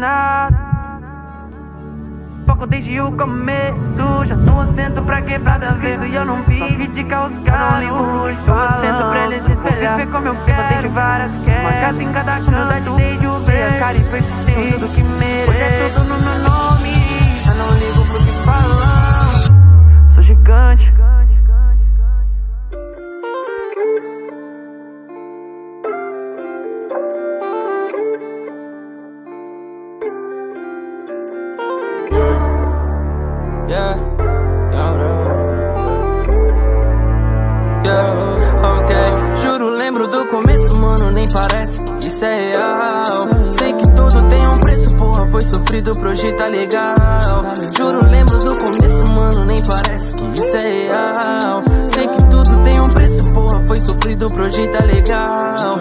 nada. Foco desde o começo, já tô atento pra quebrada ver. E eu não vive de causar, tô atento pra eles se espelhar. Viver como eu quero, desde várias quero. Uma casa em cada canto, desde o ver a cara e persistir tudo que mereço. Hoje é tudo no meu nome, eu não ligo pro que falam. Sou gigante. Yeah, ok. Juro, lembro do começo, mano, nem parece que isso é real. Sei que tudo tem um preço, porra, foi sofrido pra hoje tá legal. Juro, lembro do começo, mano, nem parece que isso é real. Sei que tudo tem um preço, porra, foi sofrido pra hoje tá legal.